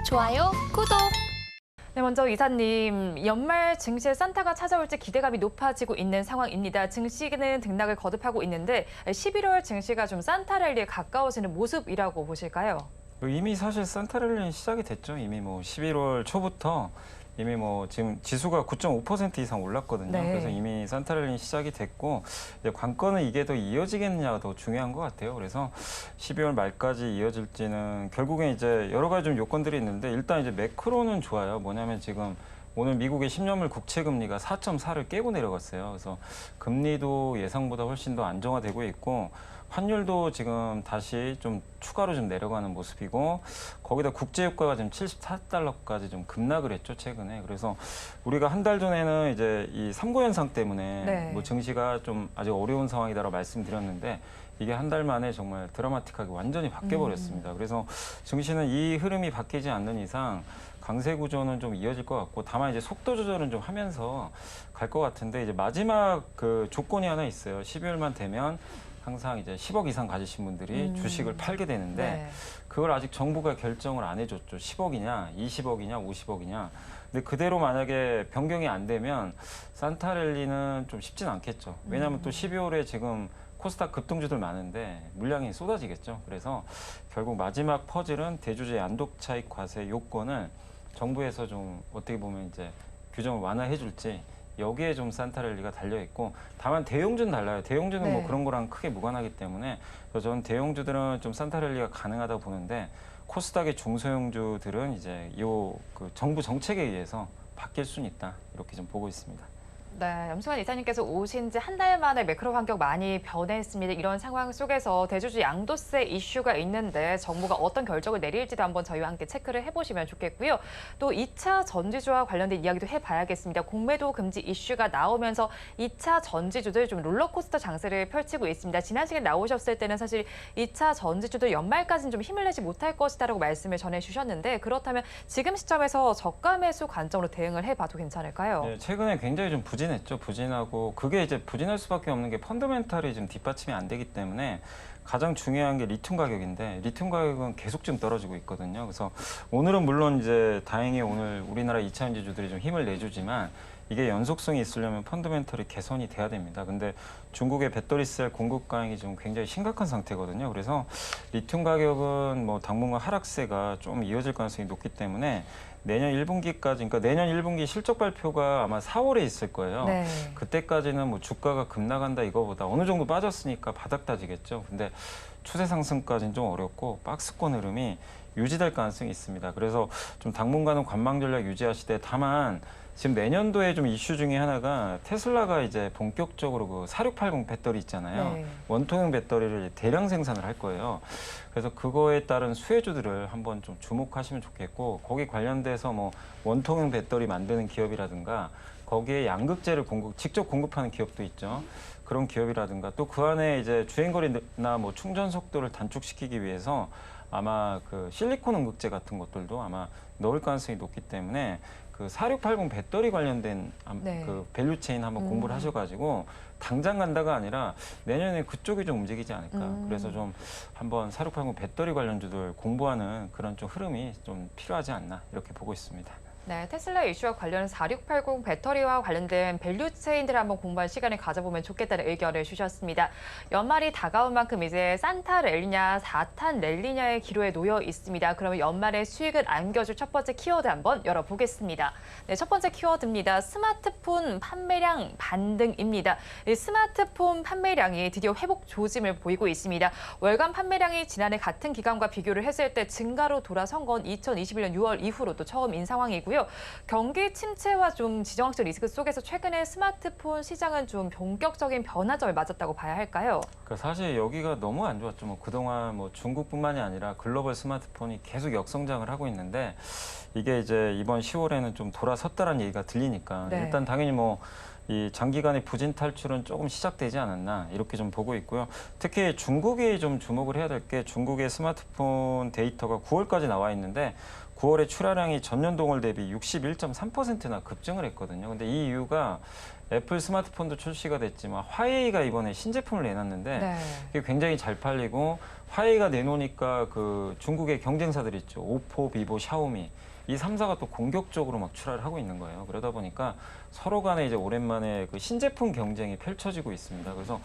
좋아요, 구독. 네, 먼저 이사님, 연말 증시에 산타가 찾아올지 기대감이 높아지고 있는 상황입니다. 증시는 등락을 거듭하고 있는데 11월 증시가 좀 산타 랠리에 가까워지는 모습이라고 보실까요? 이미 사실 산타랠리는 시작이 됐죠. 이미 뭐 11월 초부터 이미 뭐 지금 지수가 9.5% 이상 올랐거든요. 네. 그래서 이미 산타랠리는 시작이 됐고 이제 관건은 이게 더 이어지겠느냐가 더 중요한 것 같아요. 그래서 12월 말까지 이어질지는 결국엔 이제 여러 가지 좀 요건들이 있는데 일단 이제 매크로는 좋아요. 뭐냐면 지금 오늘 미국의 10년물 국채 금리가 4.4를 깨고 내려갔어요. 그래서 금리도 예상보다 훨씬 더 안정화되고 있고 환율도 지금 다시 좀 추가로 좀 내려가는 모습이고 거기다 국제유가가 지금 74달러까지 좀 급락을 했죠, 최근에. 그래서 우리가 한 달 전에는 이제 이 삼고 현상 때문에 네. 뭐 증시가 좀 아직 어려운 상황이다라고 말씀드렸는데 이게 한 달 만에 정말 드라마틱하게 완전히 바뀌어 버렸습니다. 그래서 증시는 이 흐름이 바뀌지 않는 이상 강세 구조는 좀 이어질 것 같고 다만 이제 속도 조절은 좀 하면서 갈 것 같은데 이제 마지막 그 조건이 하나 있어요. 12월만 되면 항상 이제 10억 이상 가지신 분들이 주식을 팔게 되는데 네. 그걸 아직 정부가 결정을 안 해줬죠. 10억이냐, 20억이냐, 50억이냐. 근데 그대로 만약에 변경이 안 되면 산타랠리는 좀 쉽진 않겠죠. 왜냐하면 또 12월에 지금 코스닥 급등주들 많은데 물량이 쏟아지겠죠. 그래서 결국 마지막 퍼즐은 대주주의 양독 차익 과세 요건을 정부에서 좀 어떻게 보면 이제 규정을 완화해 줄지 여기에 좀 산타랠리가 달려 있고 다만 대형주는 달라요. 대형주는 네. 뭐 그런 거랑 크게 무관하기 때문에 그래서 저는 대형주들은 좀 산타랠리가 가능하다고 보는데 코스닥의 중소형주들은 이제 요 그 정부 정책에 의해서 바뀔 수는 있다 이렇게 좀 보고 있습니다. 네, 염승환 이사님께서 오신 지 한 달 만에 매크로 환경 많이 변했습니다. 이런 상황 속에서 대주주 양도세 이슈가 있는데 정부가 어떤 결정을 내릴지도 한번 저희와 함께 체크를 해보시면 좋겠고요. 또 2차 전지주와 관련된 이야기도 해봐야겠습니다. 공매도 금지 이슈가 나오면서 2차 전지주들 좀 롤러코스터 장세를 펼치고 있습니다. 지난 시간에 나오셨을 때는 사실 2차 전지주들 연말까지는 좀 힘을 내지 못할 것이다라고 말씀을 전해주셨는데 그렇다면 지금 시점에서 저가 매수 관점으로 대응을 해봐도 괜찮을까요? 네, 최근에 굉장히 좀 부진했죠. 부진하고 그게 이제 부진할 수밖에 없는 게 펀더멘탈이 지금 뒷받침이 안 되기 때문에 가장 중요한 게 리튬 가격인데 리튬 가격은 계속 좀 떨어지고 있거든요. 그래서 오늘은 물론 이제 다행히 오늘 우리나라 2차 전지주들이 좀 힘을 내주지만 이게 연속성이 있으려면 펀더멘털이 개선이 돼야 됩니다. 근데 중국의 배터리셀 공급 과잉이 좀 굉장히 심각한 상태거든요. 그래서 리튬 가격은 뭐 당분간 하락세가 좀 이어질 가능성이 높기 때문에 내년 1분기까지, 그러니까 내년 1분기 실적 발표가 아마 4월에 있을 거예요. 네. 그때까지는 뭐 주가가 급락한다 이거보다 어느 정도 빠졌으니까 바닥 다지겠죠. 근데 추세 상승까지는 좀 어렵고 박스권 흐름이 유지될 가능성이 있습니다. 그래서 좀 당분간은 관망 전략 유지하시되 다만 지금 내년도에 좀 이슈 중에 하나가 테슬라가 이제 본격적으로 그 4680 배터리 있잖아요. 네. 원통형 배터리를 대량 생산을 할 거예요. 그래서 그거에 따른 수혜주들을 한번 좀 주목하시면 좋겠고 거기 관련돼서 뭐 원통형 배터리 만드는 기업이라든가 거기에 양극재를 직접 공급하는 기업도 있죠. 그런 기업이라든가 또 그 안에 이제 주행거리나 뭐 충전 속도를 단축시키기 위해서 아마 그 실리콘 응급제 같은 것들도 아마 넣을 가능성이 높기 때문에 그 4680 배터리 관련된 네. 그 밸류체인 한번 공부를 하셔가지고 당장 간다가 아니라 내년에 그쪽이 좀 움직이지 않을까. 그래서 좀 한번 4680 배터리 관련주들 공부하는 그런 좀 흐름이 좀 필요하지 않나 이렇게 보고 있습니다. 네, 테슬라 이슈와 관련 4680 배터리와 관련된 밸류체인들을 한번 공부할 시간을 가져보면 좋겠다는 의견을 주셨습니다. 연말이 다가온 만큼 이제 산타 랠리냐 4탄 랠리냐의 기로에 놓여 있습니다. 그러면 연말에 수익을 안겨줄 첫 번째 키워드 한번 열어보겠습니다. 네, 첫 번째 키워드입니다. 스마트폰 판매량 반등입니다. 이 스마트폰 판매량이 드디어 회복 조짐을 보이고 있습니다. 월간 판매량이 지난해 같은 기간과 비교를 했을 때 증가로 돌아선 건 2021년 6월 이후로도 처음인 상황이고요. 경기 침체와 좀 지정학적 리스크 속에서 최근에 스마트폰 시장은 좀 본격적인 변화점을 맞았다고 봐야 할까요? 그러니까 사실 여기가 너무 안 좋았죠. 뭐 그동안 뭐 중국뿐만이 아니라 글로벌 스마트폰이 계속 역성장을 하고 있는데 이게 이제 이번 10월에는 좀 돌아섰다라는 얘기가 들리니까 네. 일단 당연히 뭐 이 장기간의 부진 탈출은 조금 시작되지 않았나 이렇게 좀 보고 있고요. 특히 중국이 좀 주목을 해야 될 게 중국의 스마트폰 데이터가 9월까지 나와 있는데 9월에 출하량이 전년 동월 대비 61.3%나 급증을 했거든요. 근데 이 이유가 애플 스마트폰도 출시가 됐지만 화웨이가 이번에 신제품을 내놨는데 네. 이게 굉장히 잘 팔리고 화웨이가 내놓으니까 그 중국의 경쟁사들 있죠. 오포, 비보, 샤오미 이 3사가 또 공격적으로 막 출하를 하고 있는 거예요. 그러다 보니까 서로 간에 이제 오랜만에 그 신제품 경쟁이 펼쳐지고 있습니다. 그래서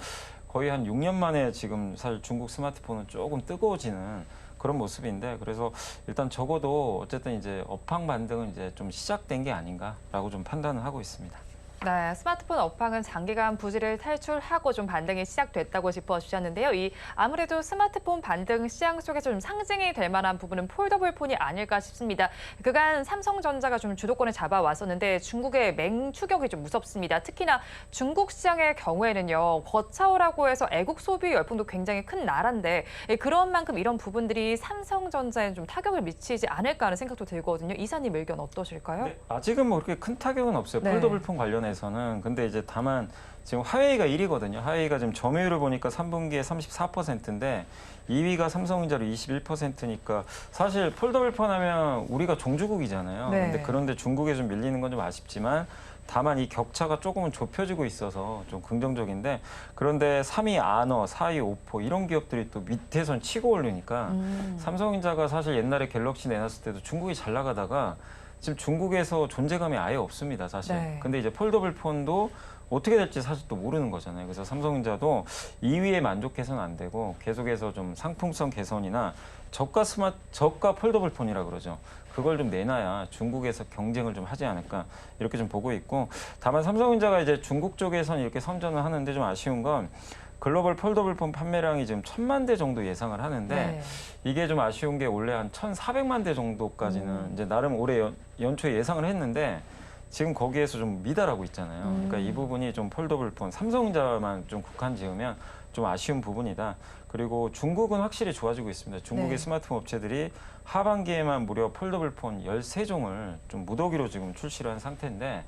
거의 한 6년 만에 지금 사실 중국 스마트폰은 조금 뜨거워지는 그런 모습인데 그래서 일단 적어도 어쨌든 이제 업황 반등은 이제 좀 시작된 게 아닌가라고 좀 판단을 하고 있습니다. 네, 스마트폰 업황은 장기간 부지를 탈출하고 좀 반등이 시작됐다고 짚어주셨는데요. 아무래도 스마트폰 반등 시장 속에서 좀 상징이 될 만한 부분은 폴더블 폰이 아닐까 싶습니다. 그간 삼성전자가 좀 주도권을 잡아왔었는데 중국의 맹추격이 좀 무섭습니다. 특히나 중국 시장의 경우에는요, 버차오라고 해서 애국 소비 열풍도 굉장히 큰 나라인데 그런 만큼 이런 부분들이 삼성전자에 좀 타격을 미치지 않을까 하는 생각도 들거든요. 이사님 의견 어떠실까요? 네, 아직은 뭐 그렇게 큰 타격은 없어요. 네. 폴더블 폰 관련해서는. 근데 이제 다만 지금 화웨이가 1위거든요. 화웨이가 지금 점유율을 보니까 3분기에 34%인데 2위가 삼성전자로 21%니까 사실 폴더블 폰 하면 우리가 종주국이잖아요. 네. 그런데 중국에 좀 밀리는 건 좀 아쉽지만 다만 이 격차가 조금은 좁혀지고 있어서 좀 긍정적인데 그런데 3위 아너, 4위 오포 이런 기업들이 또 밑에선 치고 올리니까 삼성전자가 사실 옛날에 갤럭시 내놨을 때도 중국이 잘 나가다가 지금 중국에서 존재감이 아예 없습니다, 사실. 네. 근데 이제 폴더블 폰도 어떻게 될지 사실 또 모르는 거잖아요. 그래서 삼성전자도 2위에 만족해서는 안 되고 계속해서 좀 상품성 개선이나 저가 폴더블 폰이라 그러죠. 그걸 좀 내놔야 중국에서 경쟁을 좀 하지 않을까 이렇게 좀 보고 있고 다만 삼성전자가 이제 중국 쪽에서는 이렇게 선전을 하는데 좀 아쉬운 건 글로벌 폴더블 폰 판매량이 지금 1,000만 대 정도 예상을 하는데 네. 이게 좀 아쉬운 게 원래 한 1,400만 대 정도까지는 이제 나름 올해 연초에 예상을 했는데 지금 거기에서 좀 미달하고 있잖아요. 그러니까 이 부분이 좀 폴더블 폰 삼성전자만 좀 국한 지으면 좀 아쉬운 부분이다. 그리고 중국은 확실히 좋아지고 있습니다. 중국의 네. 스마트폰 업체들이 하반기에만 무려 폴더블 폰 13종을 좀 무더기로 지금 출시를 한 상태인데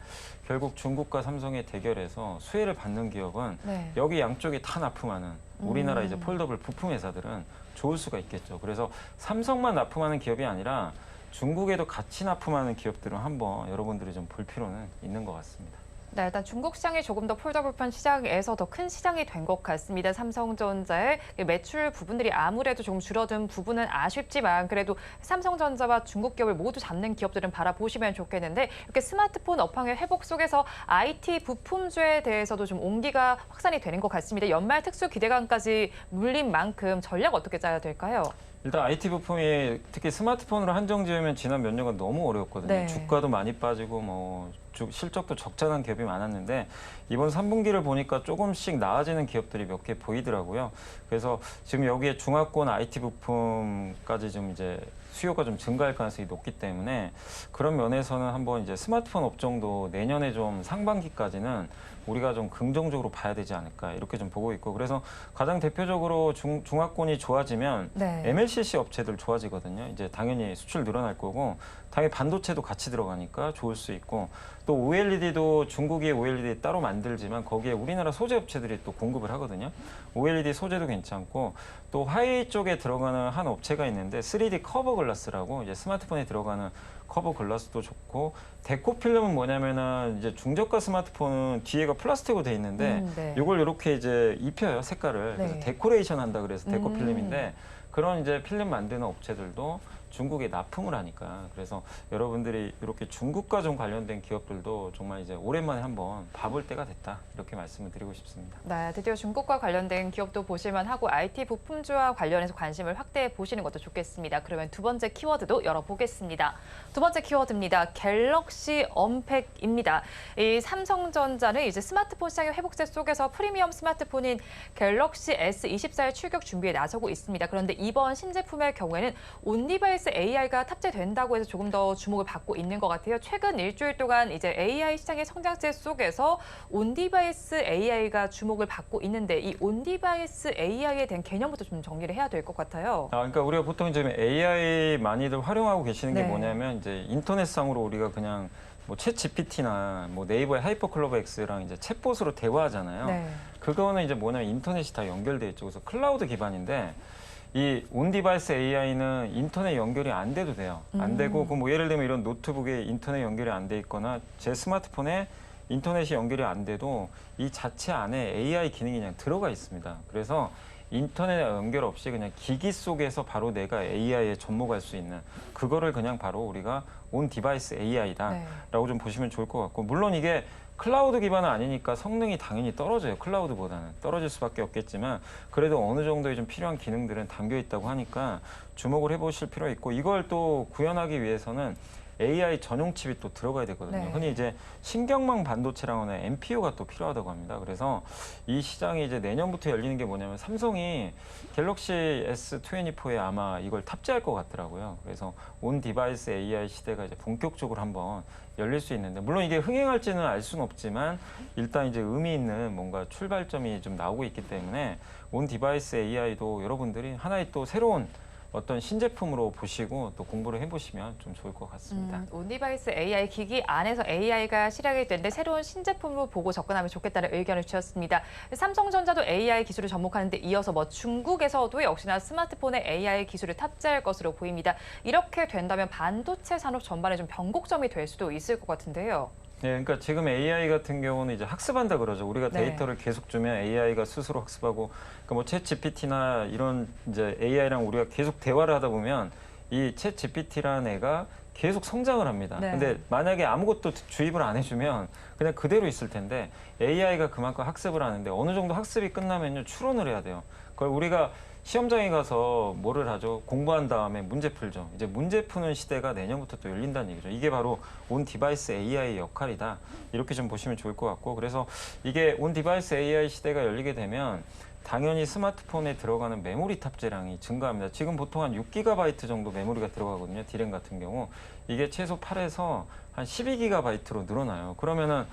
결국 중국과 삼성의 대결에서 수혜를 받는 기업은 네. 여기 양쪽이 다 납품하는 우리나라 이제 폴더블 부품 회사들은 좋을 수가 있겠죠. 그래서 삼성만 납품하는 기업이 아니라 중국에도 같이 납품하는 기업들은 한번 여러분들이 좀 볼 필요는 있는 것 같습니다. 네, 일단 중국 시장이 조금 더 폴더블폰 시장에서 더 큰 시장이 된 것 같습니다. 삼성전자의 매출 부분들이 아무래도 좀 줄어든 부분은 아쉽지만 그래도 삼성전자와 중국 기업을 모두 잡는 기업들은 바라보시면 좋겠는데 이렇게 스마트폰 업황의 회복 속에서 IT 부품주에 대해서도 좀 온기가 확산이 되는 것 같습니다. 연말 특수 기대감까지 물린 만큼 전략 어떻게 짜야 될까요? 일단 IT 부품이 특히 스마트폰으로 한정 지으면 지난 몇 년간 너무 어려웠거든요. 네. 주가도 많이 빠지고 뭐 실적도 적잖은 기업이 많았는데 이번 3분기를 보니까 조금씩 나아지는 기업들이 몇 개 보이더라고요. 그래서 지금 여기에 중화권 IT 부품까지 좀 이제 수요가 좀 증가할 가능성이 높기 때문에 그런 면에서는 한번 이제 스마트폰 업종도 내년에 좀 상반기까지는 우리가 좀 긍정적으로 봐야 되지 않을까 이렇게 좀 보고 있고 그래서 가장 대표적으로 중화권이 좋아지면 네. MLCC 업체들 좋아지거든요. 이제 당연히 수출 늘어날 거고 당연히 반도체도 같이 들어가니까 좋을 수 있고 또 OLED도 중국이 OLED 따로 만들지만 거기에 우리나라 소재 업체들이 또 공급을 하거든요. OLED 소재도 괜찮고 또 화웨이 쪽에 들어가는 한 업체가 있는데 3D 커버 글라스라고 이제 스마트폰에 들어가는 커버 글라스도 좋고 데코 필름은 뭐냐면은 이제 중저가 스마트폰은 뒤에가 플라스틱으로 돼 있는데 네. 이걸 이렇게 이제 입혀요 색깔을 그래서 네. 데코레이션 한다 그래서 데코 필름인데 그런 이제 필름 만드는 업체들도 중국에 납품을 하니까 그래서 여러분들이 이렇게 중국과 좀 관련된 기업들도 정말 이제 오랜만에 한번 봐볼 때가 됐다 이렇게 말씀을 드리고 싶습니다. 네, 드디어 중국과 관련된 기업도 보실만 하고 IT 부품주와 관련해서 관심을 확대해 보시는 것도 좋겠습니다. 그러면 두 번째 키워드도 열어보겠습니다. 두 번째 키워드입니다. 갤럭시 언팩입니다. 이 삼성전자는 이제 스마트폰 시장의 회복세 속에서 프리미엄 스마트폰인 갤럭시 S24의 출격 준비에 나서고 있습니다. 그런데 이번 신제품의 경우에는 온디바이스 AI가 탑재된다고 해서 조금 더 주목을 받고 있는 것 같아요. 최근 일주일 동안 이제 AI 시장의 성장세 속에서 온디바이스 AI가 주목을 받고 있는데 이 온디바이스 AI에 대한 개념부터 좀 정리를 해야 될 것 같아요. 그러니까 우리가 보통 지금 AI 많이들 활용하고 계시는 게 네. 뭐냐면 이제 인터넷상으로 우리가 그냥 뭐 챗 GPT나 뭐 네이버의 하이퍼클로버 X랑 이제 챗봇으로 대화하잖아요. 네. 그거는 이제 뭐냐면 인터넷이 다 연결돼 있죠. 그래서 클라우드 기반인데 이 온디바이스 AI는 인터넷 연결이 안 돼도 돼요. 안 되고 그 뭐 예를 들면 이런 노트북에 인터넷 연결이 안 돼 있거나 제 스마트폰에 인터넷이 연결이 안 돼도 이 자체 안에 AI 기능이 그냥 들어가 있습니다. 그래서 인터넷 연결 없이 그냥 기기 속에서 바로 내가 AI에 접목할 수 있는 그거를 그냥 바로 우리가 온 디바이스 AI다라고 좀 보시면 좋을 것 같고, 물론 이게 클라우드 기반은 아니니까 성능이 당연히 떨어져요. 클라우드보다는 떨어질 수밖에 없겠지만 그래도 어느 정도의 좀 필요한 기능들은 담겨 있다고 하니까 주목을 해보실 필요가 있고, 이걸 또 구현하기 위해서는 AI 전용 칩이 또 들어가야 되거든요. 네. 흔히 이제 신경망 반도체라고 하는 NPU가 또 필요하다고 합니다. 그래서 이 시장이 이제 내년부터 열리는 게 뭐냐면 삼성이 갤럭시 S24에 아마 이걸 탑재할 것 같더라고요. 그래서 온 디바이스 AI 시대가 이제 본격적으로 한번 열릴 수 있는데, 물론 이게 흥행할지는 알 수는 없지만 일단 이제 의미 있는 뭔가 출발점이 좀 나오고 있기 때문에 온 디바이스 AI도 여러분들이 하나의 또 새로운 어떤 신제품으로 보시고 또 공부를 해보시면 좀 좋을 것 같습니다. 온디바이스 AI 기기 안에서 AI가 실현이 되는데 새로운 신제품을 보고 접근하면 좋겠다는 의견을 주셨습니다. 삼성전자도 AI 기술을 접목하는데 이어서 뭐 중국에서도 역시나 스마트폰에 AI 기술을 탑재할 것으로 보입니다. 이렇게 된다면 반도체 산업 전반에 좀 변곡점이 될 수도 있을 것 같은데요. 네, 그러니까 지금 AI 같은 경우는 이제 학습한다 그러죠. 우리가 네. 데이터를 계속 주면 AI가 스스로 학습하고, 그러니까 뭐 챗 GPT나 이런 이제 AI랑 우리가 계속 대화를 하다 보면 이 챗 GPT라는 애가 계속 성장을 합니다. 네. 근데 만약에 아무것도 주입을 안 해주면 그냥 그대로 있을 텐데 AI가 그만큼 학습을 하는데 어느 정도 학습이 끝나면요 추론을 해야 돼요. 그걸 우리가 시험장에 가서 뭐를 하죠? 공부한 다음에 문제 풀죠. 이제 문제 푸는 시대가 내년부터 또 열린다는 얘기죠. 이게 바로 온 디바이스 AI의 역할이다. 이렇게 좀 보시면 좋을 것 같고, 그래서 이게 온 디바이스 AI 시대가 열리게 되면 당연히 스마트폰에 들어가는 메모리 탑재량이 증가합니다. 지금 보통 한 6GB 정도 메모리가 들어가거든요. 디램 같은 경우. 이게 최소 8에서 한 12GB로 늘어나요. 그러면은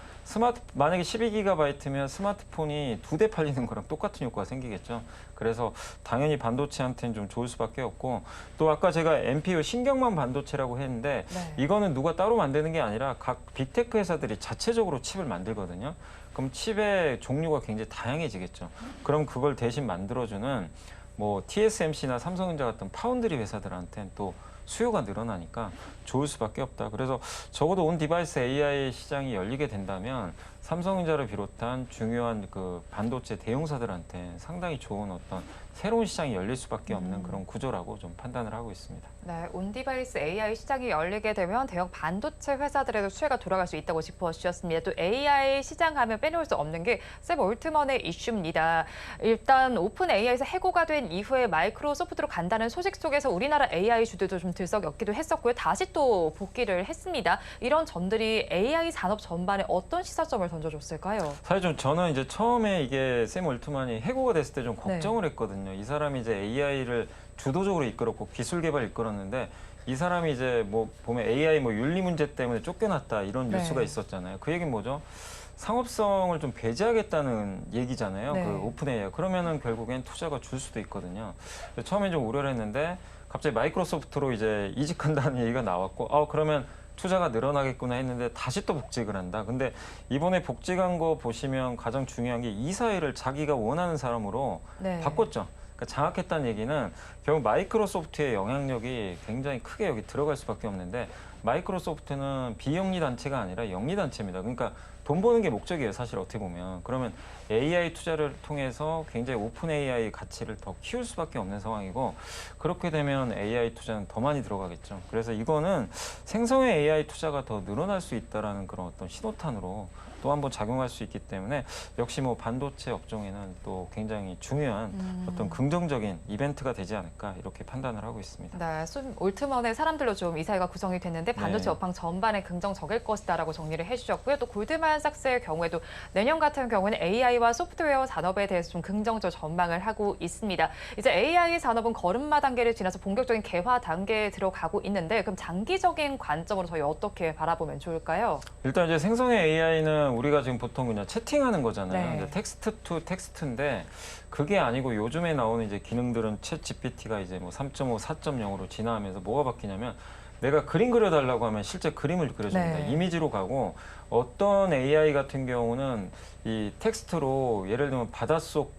만약에 12GB면 스마트폰이 2대 팔리는 거랑 똑같은 효과가 생기겠죠. 그래서 당연히 반도체한테는 좀 좋을 수밖에 없고, 또 아까 제가 NPU 신경망 반도체라고 했는데 네. 이거는 누가 따로 만드는 게 아니라 각 빅테크 회사들이 자체적으로 칩을 만들거든요. 그럼 칩의 종류가 굉장히 다양해지겠죠. 그럼 그걸 대신 만들어주는 뭐 TSMC나 삼성전자 같은 파운드리 회사들한테는 또 수요가 늘어나니까 좋을 수밖에 없다. 그래서 적어도 온 디바이스 AI 시장이 열리게 된다면 삼성전자를 비롯한 중요한 그 반도체 대형사들한테 상당히 좋은 어떤 새로운 시장이 열릴 수밖에 없는 그런 구조라고 좀 판단을 하고 있습니다. 네, 온디바이스 AI 시장이 열리게 되면 대형 반도체 회사들에도 수혜가 돌아갈 수 있다고 짚어주셨습니다. 또 AI 시장 하면 빼놓을 수 없는 게 샘 올트먼의 이슈입니다. 일단 오픈 AI에서 해고가 된 이후에 마이크로소프트로 간다는 소식 속에서 우리나라 AI 주들도 좀 들썩였기도 했었고요. 다시 또 복귀를 했습니다. 이런 점들이 AI 산업 전반에 어떤 시사점을 던져줬을까요? 사실 좀 저는 이제 처음에 이게 샘 올트만이 해고가 됐을 때 좀 걱정을 했거든요. 이 사람이 이제 AI를 주도적으로 이끌었고 기술 개발 이끌었는데 이 사람이 이제 뭐 보면 AI 뭐 윤리 문제 때문에 쫓겨났다 이런 네. 뉴스가 있었잖아요. 그 얘기는 뭐죠? 상업성을 좀 배제하겠다는 얘기잖아요. 네. 그 오픈 AI. 그러면은 결국엔 투자가 줄 수도 있거든요. 처음엔 좀 우려를 했는데 갑자기 마이크로소프트로 이제 이직한다는 얘기가 나왔고, 그러면 투자가 늘어나겠구나 했는데 다시 또 복직을 한다. 근데 이번에 복직한 거 보시면 가장 중요한 게 이사회를 자기가 원하는 사람으로 네. 바꿨죠. 그러니까 장악했다는 얘기는 결국 마이크로소프트의 영향력이 굉장히 크게 여기 들어갈 수밖에 없는데, 마이크로소프트는 비영리 단체가 아니라 영리 단체입니다. 그러니까 돈 버는 게 목적이에요, 사실 어떻게 보면. 그러면 AI 투자를 통해서 굉장히 오픈 AI 가치를 더 키울 수밖에 없는 상황이고, 그렇게 되면 AI 투자는 더 많이 들어가겠죠. 그래서 이거는 생성의 AI 투자가 더 늘어날 수 있다라는 그런 어떤 신호탄으로 또 한 번 작용할 수 있기 때문에 역시 뭐 반도체 업종에는 또 굉장히 중요한 어떤 긍정적인 이벤트가 되지 않을까 이렇게 판단을 하고 있습니다. 네, 샘 올트먼의 사람들로 좀 이사회가 구성이 됐는데 반도체 네. 업황 전반에 긍정적일 것이다라고 정리를 해주셨고요. 또 골드만삭스의 경우에도 내년 같은 경우에는 AI와 소프트웨어 산업에 대해서 좀 긍정적 전망을 하고 있습니다. 이제 AI 산업은 걸음마 단계를 지나서 본격적인 개화 단계에 들어가고 있는데, 그럼 장기적인 관점으로 저희 어떻게 바라보면 좋을까요? 일단 이제 생성의 AI는 우리가 지금 보통 그냥 채팅하는 거잖아요. 네. 이제 텍스트 투 텍스트인데 그게 아니고 요즘에 나오는 이제 기능들은 챗 GPT가 이제 뭐 3.5, 4.0으로 진화하면서 뭐가 바뀌냐면, 내가 그림 그려달라고 하면 실제 그림을 그려줍니다. 네. 이미지로 가고, 어떤 AI 같은 경우는 이 텍스트로 예를 들면 바닷속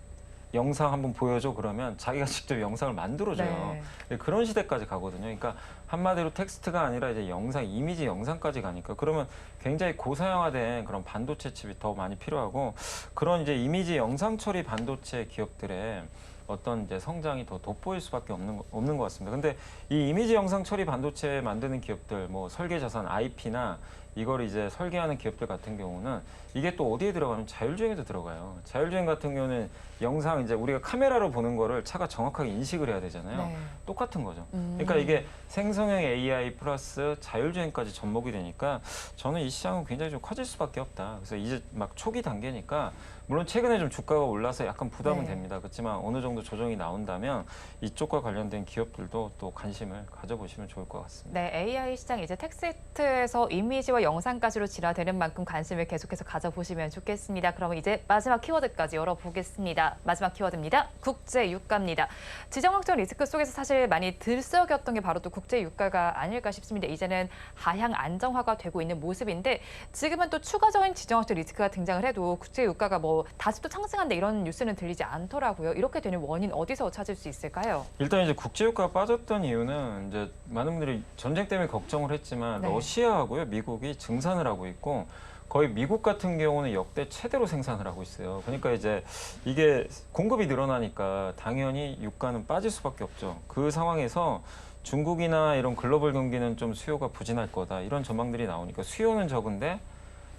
영상 한번 보여줘 그러면 자기가 직접 영상을 만들어줘요. 네. 그런 시대까지 가거든요. 그러니까 한마디로 텍스트가 아니라 이제 영상, 이미지 영상까지 가니까 그러면 굉장히 고사양화된 그런 반도체 칩이 더 많이 필요하고 그런 이제 이미지 영상 처리 반도체 기업들의 어떤 이제 성장이 더 돋보일 수밖에 없는 것 같습니다. 근데 이 이미지 영상 처리 반도체 만드는 기업들, 뭐 설계 자산 IP나 이걸 이제 설계하는 기업들 같은 경우는 이게 또 어디에 들어가면 자율주행에도 들어가요. 자율주행 같은 경우는 영상 이제 우리가 카메라로 보는 거를 차가 정확하게 인식을 해야 되잖아요. 네. 똑같은 거죠. 그러니까 이게 생성형 AI 플러스 자율주행까지 접목이 되니까 저는 이 시장은 굉장히 좀 커질 수밖에 없다. 그래서 이제 막 초기 단계니까 물론 최근에 좀 주가가 올라서 약간 부담은 네. 됩니다. 그렇지만 어느 정도 조정이 나온다면 이쪽과 관련된 기업들도 또 관심을 가져보시면 좋을 것 같습니다. 네, AI 시장 이제 텍스트에서 이미지와 영상까지로 진화되는 만큼 관심을 계속해서 가져보시면 좋겠습니다. 그러면 이제 마지막 키워드까지 열어보겠습니다. 마지막 키워드입니다. 국제 유가입니다. 지정학적 리스크 속에서 사실 많이 들썩였던 게 바로 또 국제 유가가 아닐까 싶습니다. 이제는 하향 안정화가 되고 있는 모습인데 지금은 또 추가적인 지정학적 리스크가 등장을 해도 국제 유가가 뭐 다시 또 상승한다 이런 뉴스는 들리지 않더라고요. 이렇게 되는 원인 어디서 찾을 수 있을까요? 일단 이제 국제유가가 빠졌던 이유는 이제 많은 분들이 전쟁 때문에 걱정을 했지만 네. 러시아하고요 미국이 증산을 하고 있고 거의 미국 같은 경우는 역대 최대로 생산을 하고 있어요. 그러니까 이제 이게 공급이 늘어나니까 당연히 유가는 빠질 수밖에 없죠. 그 상황에서 중국이나 이런 글로벌 경기는 좀 수요가 부진할 거다 이런 전망들이 나오니까 수요는 적은데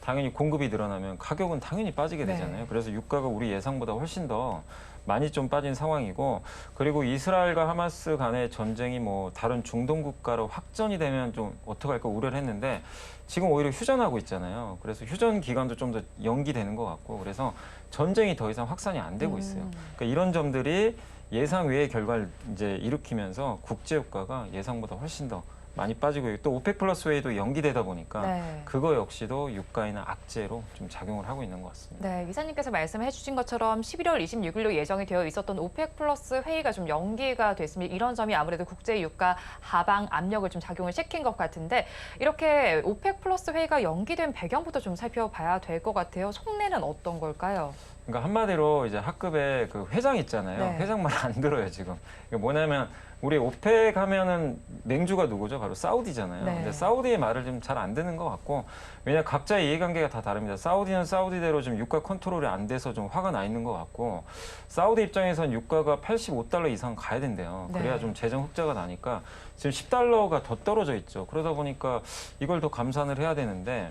당연히 공급이 늘어나면 가격은 당연히 빠지게 되잖아요. 네. 그래서 유가가 우리 예상보다 훨씬 더 많이 좀 빠진 상황이고 그리고 이스라엘과 하마스 간의 전쟁이 뭐 다른 중동 국가로 확전이 되면 좀 어떡할까 우려를 했는데 지금 오히려 휴전하고 있잖아요. 그래서 휴전 기간도 좀 더 연기되는 것 같고 그래서 전쟁이 더 이상 확산이 안 되고 있어요. 그러니까 이런 점들이 예상 외의 결과를 이제 일으키면서 국제 유가가 예상보다 훨씬 더 많이 빠지고 있고 또 오펙 플러스 회의도 연기되다 보니까 네. 그거 역시도 유가에는 악재로 좀 작용을 하고 있는 것 같습니다. 네, 이사님께서 말씀해 주신 것처럼 11월 26일로 예정이 되어 있었던 오펙 플러스 회의가 좀 연기가 됐습니다. 이런 점이 아무래도 국제 유가 하방 압력을 좀 작용을 시킨 것 같은데 이렇게 오펙 플러스 회의가 연기된 배경부터 좀 살펴봐야 될 것 같아요. 속내는 어떤 걸까요? 그러니까 한마디로 이제 학급에 그 회장 있잖아요. 네. 회장 말 안 들어요 지금. 이게 뭐냐면 우리 오펙 하면은 맹주가 누구죠? 바로 사우디잖아요. 네. 근데 사우디의 말을 좀 잘 안 듣는 것 같고 왜냐 각자의 이해관계가 다 다릅니다. 사우디는 사우디대로 좀 유가 컨트롤이 안 돼서 좀 화가 나 있는 것 같고 사우디 입장에선 유가가 85달러 이상 가야 된대요. 네. 그래야 좀 재정 흑자가 나니까 지금 10달러가 더 떨어져 있죠. 그러다 보니까 이걸 더 감산을 해야 되는데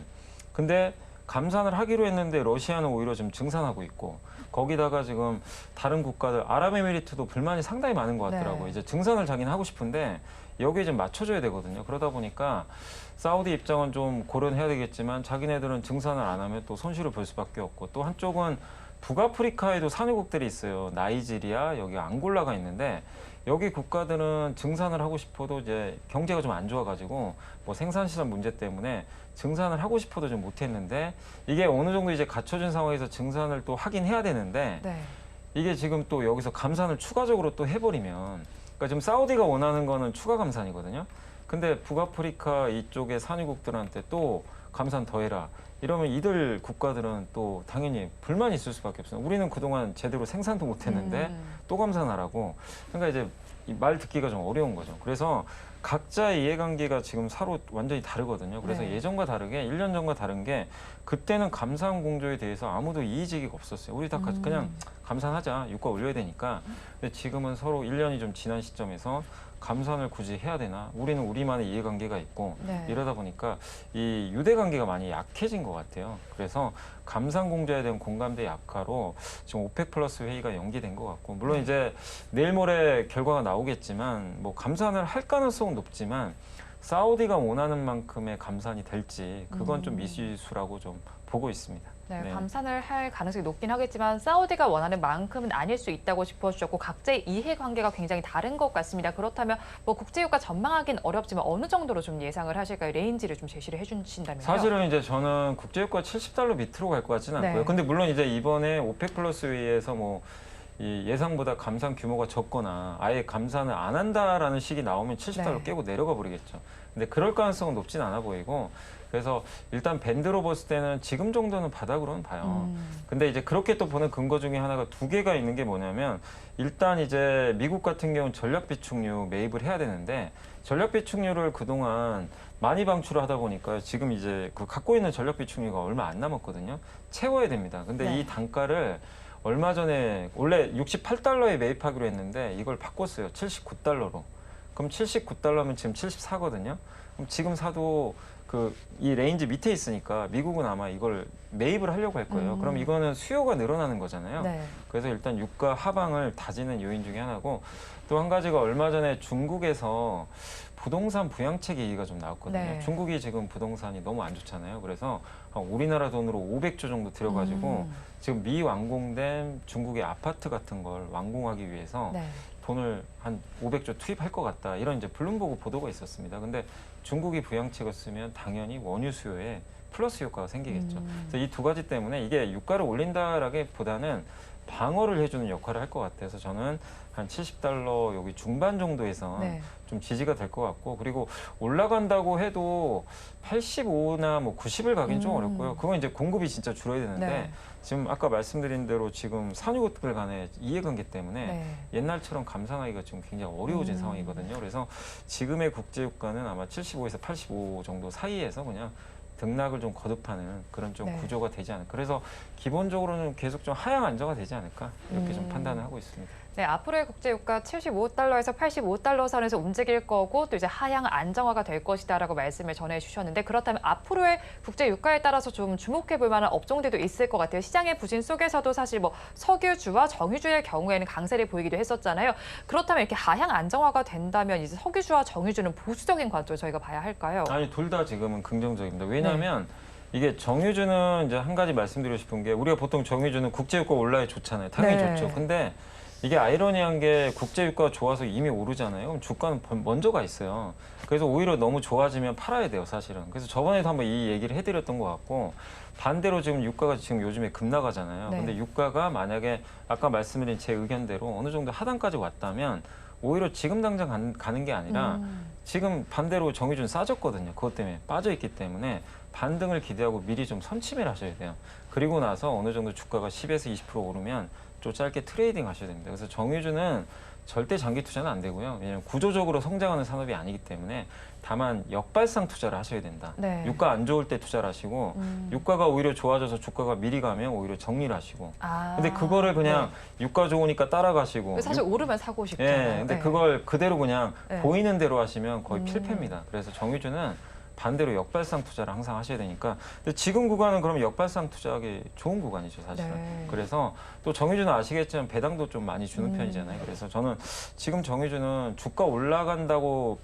근데 감산을 하기로 했는데 러시아는 오히려 좀 증산하고 있고 거기다가 지금 다른 국가들 아랍에미리트도 불만이 상당히 많은 것 같더라고요. 네. 이제 증산을 자기는 하고 싶은데 여기에 좀 맞춰줘야 되거든요. 그러다 보니까 사우디 입장은 좀 고려해야 되겠지만 자기네들은 증산을 안 하면 또 손실을 볼 수밖에 없고 또 한쪽은 북아프리카에도 산유국들이 있어요. 나이지리아, 여기 앙골라가 있는데 여기 국가들은 증산을 하고 싶어도 이제 경제가 좀 안 좋아가지고 뭐 생산시설 문제 때문에 증산을 하고 싶어도 좀 못했는데 이게 어느 정도 이제 갖춰진 상황에서 증산을 또 하긴 해야 되는데 네. 이게 지금 또 여기서 감산을 추가적으로 또 해버리면 그러니까 지금 사우디가 원하는 거는 추가 감산이거든요. 근데 북아프리카 이쪽의 산유국들한테 또 감산 더해라. 이러면 이들 국가들은 또 당연히 불만이 있을 수밖에 없어요. 우리는 그동안 제대로 생산도 못했는데 또 감산하라고. 그러니까 이제 이 말 듣기가 좀 어려운 거죠. 그래서 각자의 이해관계가 지금 서로 완전히 다르거든요. 그래서 네. 예전과 다르게 1년 전과 다른 게 그때는 감산 공조에 대해서 아무도 이의제기가 없었어요. 우리 다 그냥 감산하자. 유가 올려야 되니까. 근데 지금은 서로 1년이 좀 지난 시점에서 감산을 굳이 해야 되나? 우리는 우리만의 이해관계가 있고 네. 이러다 보니까 이 유대관계가 많이 약해진 것 같아요. 그래서 감산 공조에 대한 공감대 약화로 지금 오펙 플러스 회의가 연기된 것 같고 물론 이제 내일 모레 결과가 나오겠지만 뭐 감산을 할 가능성은 높지만 사우디가 원하는 만큼의 감산이 될지 그건 좀 미지수라고 좀 보고 있습니다. 네, 네. 감산을 할 가능성이 높긴 하겠지만 사우디가 원하는 만큼은 아닐 수 있다고 짚어주셨고 각자의 이해관계가 굉장히 다른 것 같습니다. 그렇다면 뭐 국제유가 전망하기는 어렵지만 어느 정도로 좀 예상을 하실까요? 레인지를 좀 제시를 해주신다면요. 사실은 이제 저는 국제유가 70달러 밑으로 갈 것 같지는 않고요. 네. 근데 물론 이제 이번에 오펙 플러스 회의에서 뭐 이 예상보다 감산 규모가 적거나 아예 감산을 안 한다라는 식이 나오면 70달러 네. 깨고 내려가 버리겠죠. 근데 그럴 가능성은 높진 않아 보이고 그래서 일단 밴드로 봤을 때는 지금 정도는 바닥으로는 봐요. 근데 이제 그렇게 또 보는 근거 중에 하나가 두 개가 있는 게 뭐냐면 일단 이제 미국 같은 경우는 전력 비축유 매입을 해야 되는데 전력 비축유를 그동안 많이 방출을 하다 보니까 지금 이제 그 갖고 있는 전력 비축유가 얼마 안 남았거든요. 채워야 됩니다. 근데 네. 이 단가를 얼마 전에 원래 68달러에 매입하기로 했는데 이걸 바꿨어요. 79달러로. 그럼 79달러면 지금 74거든요. 그럼 지금 사도 이 레인지 밑에 있으니까 미국은 아마 이걸 매입을 하려고 할 거예요. 그럼 이거는 수요가 늘어나는 거잖아요. 네. 그래서 일단 유가 하방을 다지는 요인 중에 하나고 또 한 가지가 얼마 전에 중국에서 부동산 부양책 얘기가 좀 나왔거든요. 네. 중국이 지금 부동산이 너무 안 좋잖아요. 그래서 우리나라 돈으로 500조 정도 들여가지고 지금 미완공된 중국의 아파트 같은 걸 완공하기 위해서 네. 돈을 한 500조 투입할 것 같다. 이런 이제 블룸버그 보도가 있었습니다. 근데 중국이 부양책을 쓰면 당연히 원유 수요에 플러스 효과가 생기겠죠. 그래서 이 두 가지 때문에 이게 유가를 올린다라기보다는 방어를 해주는 역할을 할 것 같아서 저는 한 70달러 여기 중반 정도에서 네. 좀 지지가 될 것 같고 그리고 올라간다고 해도 85나 뭐 90을 가긴 좀 어렵고요. 그건 이제 공급이 진짜 줄어야 되는데 네. 지금 아까 말씀드린 대로 지금 산유국들 간의 이해관계 때문에 네. 옛날처럼 감산하기가 지금 굉장히 어려워진 상황이거든요. 그래서 지금의 국제유가는 아마 75에서 85 정도 사이에서 그냥 등락을 좀 거듭하는 그런 좀 네. 구조가 되지 않을까. 그래서 기본적으로는 계속 좀 하향 안정화 되지 않을까 이렇게 좀 판단을 하고 있습니다. 네, 앞으로의 국제유가 75달러에서 85달러 선에서 움직일 거고 또 이제 하향 안정화가 될 것이다라고 말씀을 전해주셨는데 그렇다면 앞으로의 국제유가에 따라서 좀 주목해 볼 만한 업종들도 있을 것 같아요. 시장의 부진 속에서도 사실 뭐 석유주와 정유주의 경우에는 강세를 보이기도 했었잖아요. 그렇다면 이렇게 하향 안정화가 된다면 이제 석유주와 정유주는 보수적인 관점을 저희가 봐야 할까요? 아니 둘 다 지금은 긍정적입니다. 왜냐하면 이게 정유주는 이제 한 가지 말씀드리고 싶은 게 우리가 보통 정유주는 국제유가 올라야 좋잖아요. 당연히 네. 좋죠. 근데 이게 아이러니한 게 국제유가가 좋아서 이미 오르잖아요. 그럼 주가는 먼저 가 있어요. 그래서 오히려 너무 좋아지면 팔아야 돼요, 사실은. 그래서 저번에도 한번 이 얘기를 해드렸던 것 같고 반대로 지금 유가가 지금 요즘에 급나가잖아요. 네. 근데 유가가 만약에 아까 말씀드린 제 의견대로 어느 정도 하단까지 왔다면 오히려 지금 당장 가는 게 아니라 지금 반대로 정유주는 싸졌거든요. 그것 때문에 빠져있기 때문에 반등을 기대하고 미리 좀 선침을 하셔야 돼요. 그리고 나서 어느 정도 주가가 10에서 20% 오르면 좀 짧게 트레이딩 하셔야 됩니다. 그래서 정유주는 절대 장기 투자는 안 되고요. 왜냐하면 구조적으로 성장하는 산업이 아니기 때문에 다만 역발상 투자를 하셔야 된다. 네. 유가 안 좋을 때 투자를 하시고 유가가 오히려 좋아져서 주가가 미리 가면 오히려 정리를 하시고 아, 근데 그거를 그냥 유가 좋으니까 따라가시고 사실 오르면 사고 싶잖아요. 예, 근데 그걸 그대로 그냥 네. 보이는 대로 하시면 거의 필패입니다. 그래서 정유주는 반대로 역발상 투자를 항상 하셔야 되니까. 근데 지금 구간은 그럼 역발상 투자하기 좋은 구간이죠, 사실은. 네. 그래서 또 정유주는 아시겠지만 배당도 좀 많이 주는 편이잖아요. 그래서 저는 지금 정유주는 주가 올라간다고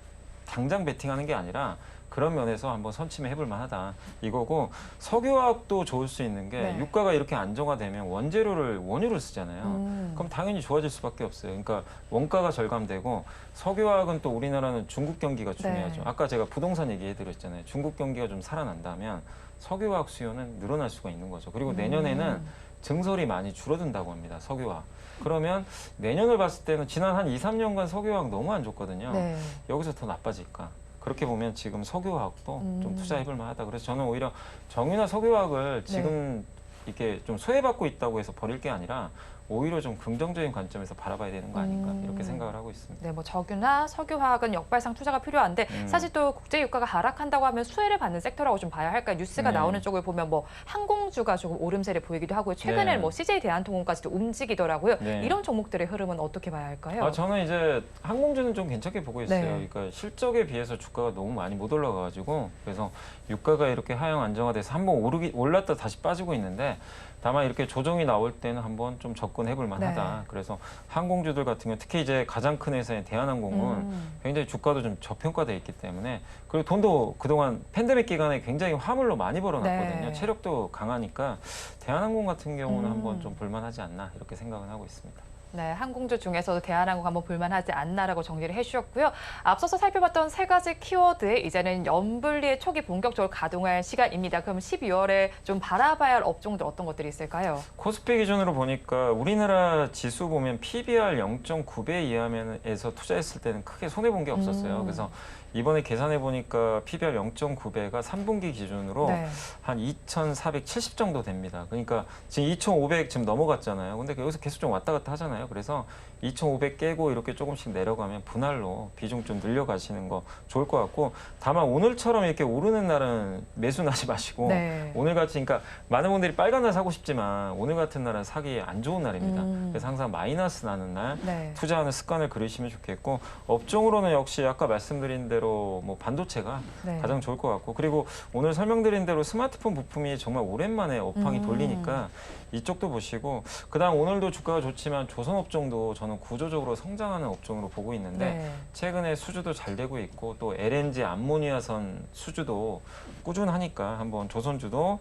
당장 베팅하는 게 아니라 그런 면에서 한번 선침해 볼 만하다 이거고 석유화학도 좋을 수 있는 게 네. 유가가 이렇게 안정화되면 원유를 쓰잖아요. 그럼 당연히 좋아질 수밖에 없어요. 그러니까 원가가 절감되고 석유화학은 또 우리나라는 중국 경기가 중요하죠. 네. 아까 제가 부동산 얘기해드렸잖아요. 중국 경기가 좀 살아난다면 석유화학 수요는 늘어날 수가 있는 거죠. 그리고 내년에는 증설이 많이 줄어든다고 합니다. 석유화학. 그러면 내년을 봤을 때는 지난 한 2, 3년간 석유화학 너무 안 좋거든요. 네. 여기서 더 나빠질까? 그렇게 보면 지금 석유화학도 좀 투자해볼 만하다. 그래서 저는 오히려 정유나 석유화학을 지금 이렇게 좀 소외받고 있다고 해서 버릴 게 아니라 오히려 좀 긍정적인 관점에서 바라봐야 되는 거 아닌가 이렇게 생각을 하고 있습니다. 네, 뭐 정유나 석유화학은 역발상 투자가 필요한데 사실 또 국제 유가가 하락한다고 하면 수혜를 받는 섹터라고 좀 봐야 할까요? 뉴스가 네. 나오는 쪽을 보면 뭐 항공주가 조금 오름세를 보이기도 하고요. 최근에는 네. 뭐 CJ 대한통운까지도 움직이더라고요. 네. 이런 종목들의 흐름은 어떻게 봐야 할까요? 저는 이제 항공주는 좀 괜찮게 보고 있어요. 네. 그러니까 실적에 비해서 주가가 너무 많이 못 올라가가지고 그래서 유가가 이렇게 하향 안정화돼서 한번 올랐다 다시 빠지고 있는데 다만 이렇게 조정이 나올 때는 한번 좀 접근해볼 만하다. 네. 그래서 항공주들 같은 경우 특히 이제 가장 큰 회사인 대한항공은 굉장히 주가도 좀 저평가돼 있기 때문에 그리고 돈도 그동안 팬데믹 기간에 굉장히 화물로 많이 벌어놨거든요. 네. 체력도 강하니까 대한항공 같은 경우는 한번 좀 볼만하지 않나 이렇게 생각은 하고 있습니다. 네, 항공주 중에서도 대한항공 한번 볼만하지 않나라고 정리를 해주셨고요. 앞서서 살펴봤던 세 가지 키워드에 이제는 연분리의 촉이 본격적으로 가동할 시간입니다. 그럼 12월에 좀 바라봐야 할 업종들 어떤 것들이 있을까요? 코스피 기준으로 보니까 우리나라 지수 보면 PBR 0.9배 이하면에서 투자했을 때는 크게 손해 본 게 없었어요. 그래서 이번에 계산해 보니까 PBR 0.9배가 3분기 기준으로 네. 한 2,470 정도 됩니다. 그러니까 지금 2,500 지금 넘어갔잖아요. 근데 여기서 계속 좀 왔다 갔다 하잖아요. 그래서 2,500 깨고 이렇게 조금씩 내려가면 분할로 비중 좀 늘려가시는 거 좋을 것 같고, 다만 오늘처럼 이렇게 오르는 날은 매수하지 마시고 네. 오늘 같이, 그러니까 많은 분들이 빨간 날 사고 싶지만 오늘 같은 날은 사기 안 좋은 날입니다. 그래서 항상 마이너스 나는 날 네. 투자하는 습관을 들이시면 좋겠고, 업종으로는 역시 아까 말씀드린 대로 뭐 반도체가 네. 가장 좋을 것 같고, 그리고 오늘 설명드린 대로 스마트폰 부품이 정말 오랜만에 업황이 돌리니까 이쪽도 보시고, 그다음 오늘도 주가가 좋지만 조선업종도 저는 구조적으로 성장하는 업종으로 보고 있는데 네. 최근에 수주도 잘 되고 있고 또 LNG 암모니아선 수주도 꾸준하니까 한번 조선주도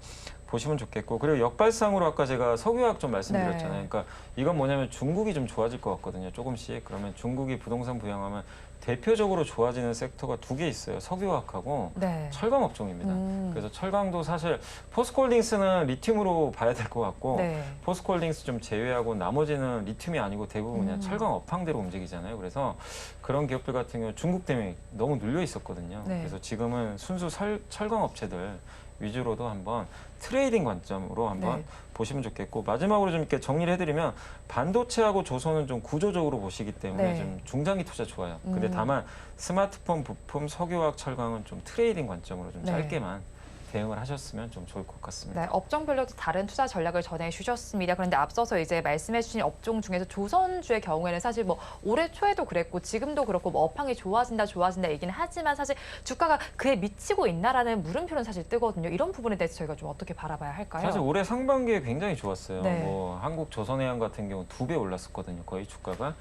보시면 좋겠고, 그리고 역발상으로 아까 제가 석유화학 좀 말씀드렸잖아요. 네. 그러니까 이건 뭐냐면 중국이 좀 좋아질 것 같거든요. 조금씩. 그러면 중국이 부동산 부양하면 대표적으로 좋아지는 섹터가 두 개 있어요. 석유화학하고 네. 철강 업종입니다. 그래서 철강도 사실 포스코홀딩스는 리튬으로 봐야 될 것 같고, 네. 포스코홀딩스 좀 제외하고 나머지는 리튬이 아니고 대부분 그냥 철강 업황대로 움직이잖아요. 그래서 그런 기업들 같은 경우 중국 때문에 너무 눌려 있었거든요. 네. 그래서 지금은 순수 철강 업체들 위주로도 한번 트레이딩 관점으로 한번 네. 보시면 좋겠고, 마지막으로 좀 이렇게 정리를 해드리면 반도체하고 조선은 좀 구조적으로 보시기 때문에 네. 좀 중장기 투자 좋아요. 근데 다만 스마트폰 부품, 석유화학, 철강은 좀 트레이딩 관점으로 좀 네. 짧게만 대응을 하셨으면 좀 좋을 것 같습니다. 네, 업종별로도 다른 투자 전략을 전해주셨습니다. 그런데 앞서서 이제 말씀해주신 업종 중에서 조선주의 경우에는 사실 뭐 올해 초에도 그랬고 지금도 그렇고 뭐 업황이 좋아진다 얘기는 하지만 사실 주가가 그에 미치고 있나라는 물음표는 사실 뜨거든요. 이런 부분에 대해서 저희가 좀 어떻게 바라봐야 할까요? 사실 올해 상반기에 굉장히 좋았어요. 네. 뭐 한국 조선해양 같은 경우 2배 올랐었거든요. 거의 주가가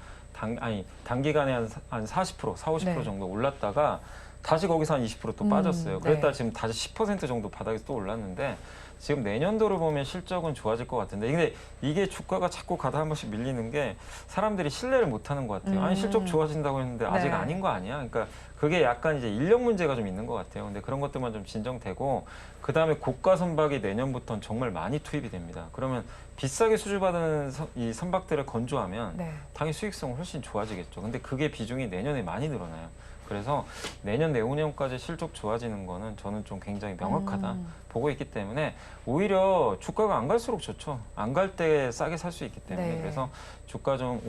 단기간에 한 40%, 50% 네. 정도 올랐다가 다시 거기서 한 20%또 빠졌어요. 그랬다 지금 다시 10% 정도 바닥에서 또 올랐는데, 지금 내년도를 보면 실적은 좋아질 것 같은데, 근데 이게 주가가 자꾸 가다 한 번씩 밀리는 게 사람들이 신뢰를 못 하는 것 같아요. 아니 실적 좋아진다고 했는데 아직 네. 아닌 거 아니야? 그러니까 그게 약간 이제 인력 문제가 좀 있는 것 같아요. 근데 그런 것들만 좀 진정되고, 그 다음에 고가 선박이 내년부터는 정말 많이 투입이 됩니다. 그러면 비싸게 수주받은 이 선박들을 건조하면 네. 당연히 수익성은 훨씬 좋아지겠죠. 근데 그게 비중이 내년에 많이 늘어나요. 그래서 내년 내후년까지 실적 좋아지는 거는 저는 좀 굉장히 명확하다 보고 있기 때문에, 오히려 주가가 안 갈수록 좋죠. 안 갈 때 싸게 살 수 있기 때문에. 네. 그래서 주가 좀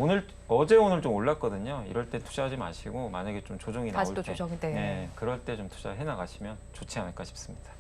어제 오늘 좀 올랐거든요. 이럴 때 투자하지 마시고 만약에 좀 조정이 다시 나올 또 때, 조정이 네, 그럴 때 좀 투자해 나가시면 좋지 않을까 싶습니다.